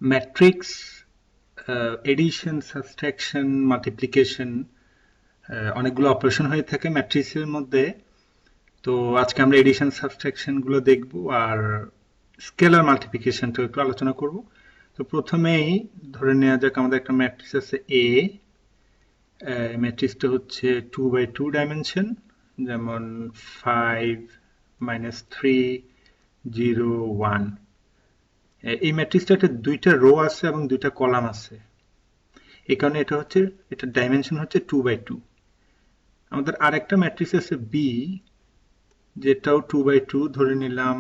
Matrix addition, subtraction, multiplication অনেকগুলো operation হয়ে থাকে ম্যাট্রিক্সের মধ্যে। তো আজকে আমরা এডিশন সাবট্রাকশন গুলো দেখব আর স্কেলার মাল্টিপ্লিকেশনটা একটু আলোচনা করব। তো প্রথমেই ধরে নেওয়া যাক আমাদের একটা ম্যাট্রিক্স আছে এ। ম্যাট্রিক্সটা হচ্ছে 2 by 2 ডাইমেনশন, যেমন 5 -3 0 1। এই ম্যাট্রিক্সটাতে দুইটা রো আছে এবং দুইটা কলাম আছে, এই কারণে এটা ডাইমেনশন হচ্ছে 2 by 2। আমাদের আরেকটা ম্যাট্রিক্স আছে বি, যেটাও 2 by 2, ধরে নিলাম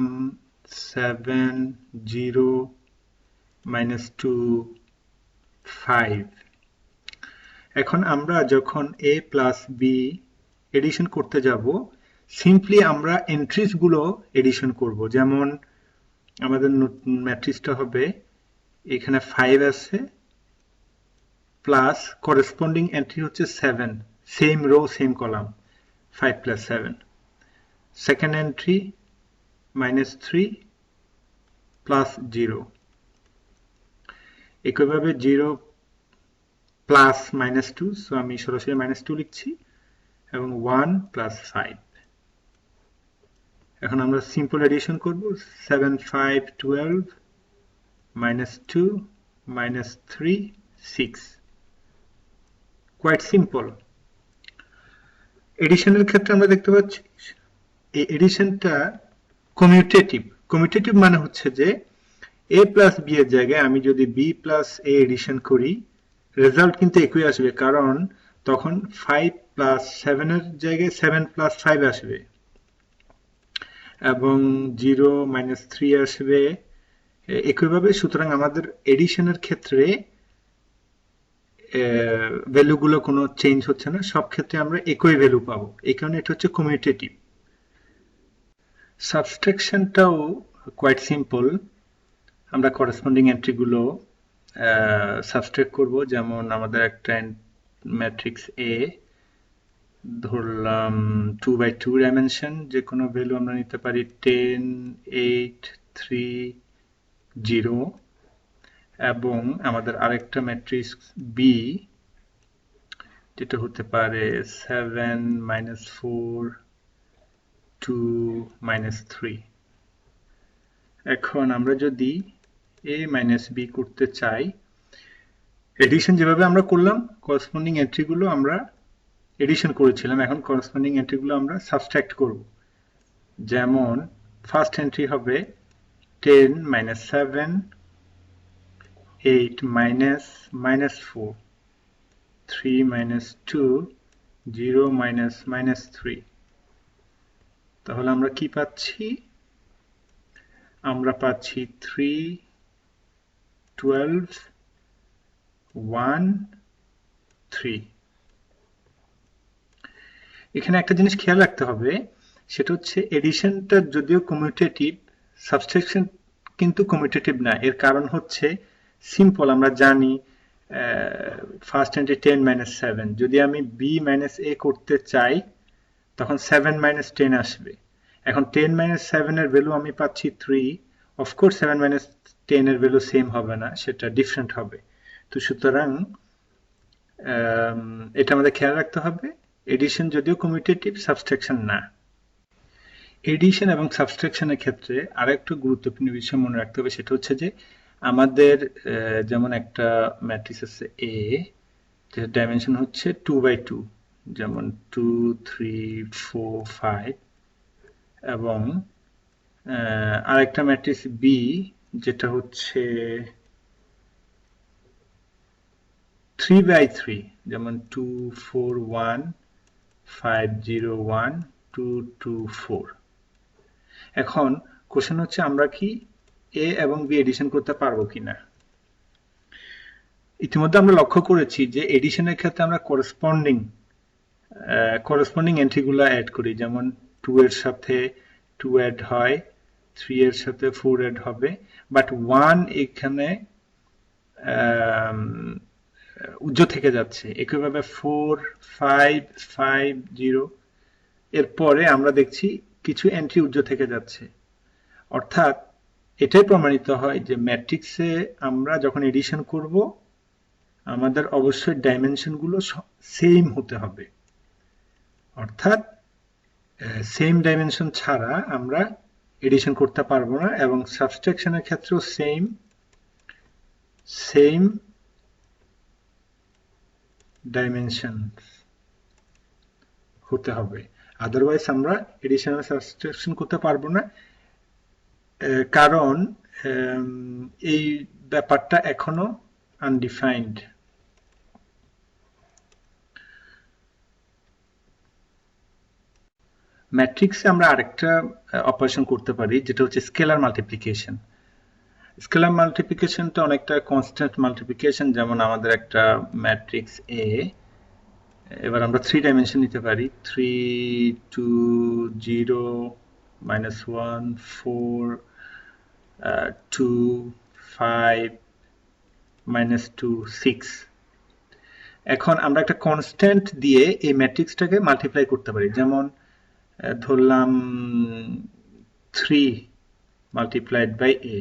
7 0 -2 5। এখন আমরা যখন a প্লাস বি এডিশন করতে যাব, সিম্পলি আমরা এন্ট্রিজ গুলো এডিশন করব। যেমন আমাদের ম্যাট্রিক্সটা হবে, এখানে 5 আছে প্লাস করেসপন্ডিং এন্ট্রি হচ্ছে 7, same row same column, 5 + 7। Second entry -3 plus 0, একইভাবে 0 প্লাস -2, সো আমি সরাসরি -2 লিখছি, এবং 1 + 5। এখন আমরা সিম্পল এডিশন করব। 7 5 12 -2 -3 6। Quite simple. এডিশনের ক্ষেত্রে আমরা দেখতে পাচ্ছি এই এডিশনটা কমিউটেটিভ। কমিউটেটিভ মানে হচ্ছে যে a প্লাস b এর জায়গায় আমি যদি b প্লাস a এডিশন করি, রেজাল্ট কিন্তু একই আসবে, কারণ তখন 5 + 7 এর জায়গায় 7 + 5 আসবে, এবং 0 -3 আসবে একইভাবে। সুতরাং আমাদের এডিশনের ক্ষেত্রে ভ্যালুগুলো কোনো চেঞ্জ হচ্ছে না, সব ক্ষেত্রে আমরা একই ভ্যালু পাবো, এই কারণে এটা হচ্ছে কমিউটেটিভ। সাবট্রাকশনটাও কোয়াইট সিম্পল। আমরা করেসপন্ডিং এন্ট্রিগুলো সাবট্রাক্ট করব। যেমন আমাদের একটা ম্যাট্রিক্স এ, ধরলাম 2 by 2 ডাইমেনশন, যে কোনো ভ্যালু আমরা নিতে পারি 10 8 3 0। এবং আমাদের আরেকটা ম্যাট্রিক্স বি, যেটা হতে পারে 7 -4 2 -3। এখন আমরা যদি a - b করতে চাই, এডিশন যেভাবে আমরা করলাম, করেসপন্ডিং এন্ট্রিগুলো আমরা এডিশন করেছিলাম, এখন করেসপন্ডিং এন্ট্রিগুলো আমরা সাবট্রাক্ট করব। যেমন ফার্স্ট এন্ট্রি হবে 10 -7 8 -4 3 -2 0 -3। তাহলে আমরা কি পাচ্ছি? আমরা পাচ্ছি 3 12 1 3। এখানে একটা জিনিস খেয়াল রাখতে হবে, সেটা হচ্ছে এডিশনটা যদিও কমিউটেটিভ, সাবট্রাকশন কিন্তু কমিউটেটিভ না। এর কারণ হচ্ছে সিম্পল, আমরা জানি ফার্স্ট এন্ট্রি 10 -7, যদি আমি b - a করতে চাই তখন 7 - 10 আসবে। এখন 10 - 7 এর ভ্যালু আমি পাচ্ছি 3, অফকোর্স 7 - 10 এর ভ্যালু সেম হবে না, সেটা ডিফারেন্ট হবে। তো সুতরাং এটা আমাদের খেয়াল রাখতে হবে, এডিশন যদিও কমিউটেটিভ, সাবট্রাকশন না। এডিশন এবং সাবট্রাকশনের ক্ষেত্রে আরেকটা গুরুত্বপূর্ণ বিষয় মনে রাখতে হবে, সেটা হচ্ছে যে আমাদের যেমন একটা ম্যাট্রিক্স আছে এ, যেটার ডাইমেনশন হচ্ছে 2 by 2, যেমন 2 3 4 5। এবং আরেকটা ম্যাট্রিক্স বি, যেটা হচ্ছে 3 by 3, যেমন 2 4 1 5 0 1 2 2 4। এখন কোশ্চেন হচ্ছে আমরা কি এ এবং বি এডিশন করতে পারবো কিনা। ইতিমধ্যে আমরা লক্ষ্য করেছি যে এডিশনের ক্ষেত্রে আমরা করেসপন্ডিং এন্ট্রিগুলো অ্যাড করি, যেমন 2 এর সাথে 2 অ্যাড হয়, 3 এর সাথে 4 অ্যাড হবে, বাট 1 এখানে উজ্জ্ব থেকে যাচ্ছে। একইভাবে 4 5 5 0 এরপরে আমরা দেখছি কিছু এন্ট্রি উজ্জ্ব থেকে যাচ্ছে। অর্থাৎ এটাই প্রমাণিত হয় যে ম্যাট্রিক্সে আমরা যখন এডিশন করব আমাদের অবশ্যই ডাইমেনশনগুলো সেম হতে হবে, অর্থাৎ সেম ডাইমেনশন ছাড়া আমরা এডিশন করতে পারবো না, এবং সাবট্রাকশনের ক্ষেত্রেও সেম ডাইমেনশন হতে হবে, আদারওয়াইজ আমরা এডিশন আর সাবট্রাকশন করতে পারবো না। কারণ এই ব্যাপারটা এখনো আনডিফাইন্ড। ম্যাট্রিক্সে আমরা আরেকটা অপারেশন করতে পারি, যেটা হচ্ছে স্কেলার মাল্টিপ্লিকেশন। স্কেলার মাল্টিপ্লিকেশনটা অনেকটা কনস্ট্যান্ট মাল্টিপ্লিকেশন, যেমন আমাদের একটা ম্যাট্রিক্স এ, এবার আমরা 3 ডাইমেনশন নিতে পারি, 3 2 0 -1 4 2 5 -2 6। এখন আমরা একটা কনস্ট্যান্ট দিয়ে এই ম্যাট্রিক্সটাকে মাল্টিপ্লাই করতে পারি, যেমন ধরলাম 3 মাল্টিপ্লাইড বাই এ,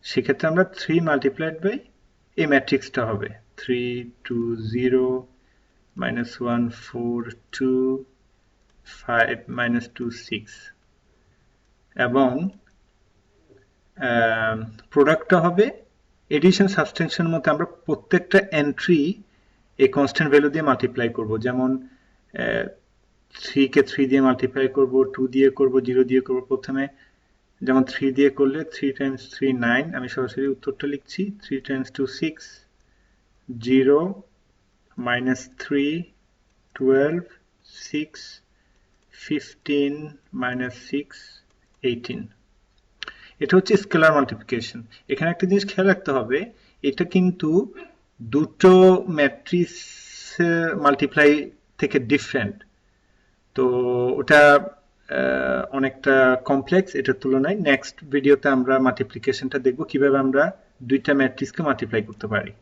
সেক্ষেত্রে আমরা 3 মাল্টিপ্লাইড বাই এই ম্যাট্রিক্সটা হবে 3 2 0 -1 4 2 5 -2 6, এবং প্রোডাক্টটা হবে এডিশন সাবট্রাকশনের মধ্যে আমরা প্রত্যেকটা এন্ট্রি এই কনস্ট্যান্ট ভ্যালু দিয়ে মাল্টিপ্লাই করব, যেমন 3 কে 3 দিয়ে মাল্টিপ্লাই করব, 2 দিয়ে করব, 0 দিয়ে করব। প্রথমে যেমন 3 দিয়ে করলে 3 টাইমস 3 9, আমি সরাসরি উত্তরটা লিখছি, 3 টাইমস 2 6, 0 -3 12 6 15 -6 18। এটা হচ্ছে স্কেলার মাল্টিপ্লিকেশন। এখানে একটা জিনিস খেয়াল রাখতে হবে, এটা কিন্তু দুটো ম্যাট্রিক্স মাল্টিপ্লাই থেকে ডিফারেন্ট, তো ওটা অনেকটা কমপ্লেক্স এটার তুলনায়। নেক্সট ভিডিওতে আমরা মাল্টিপ্লিকেশনটা দেখব, কিভাবে আমরা দুইটা ম্যাট্রিক্সকে মাল্টিপ্লাই করতে পারি।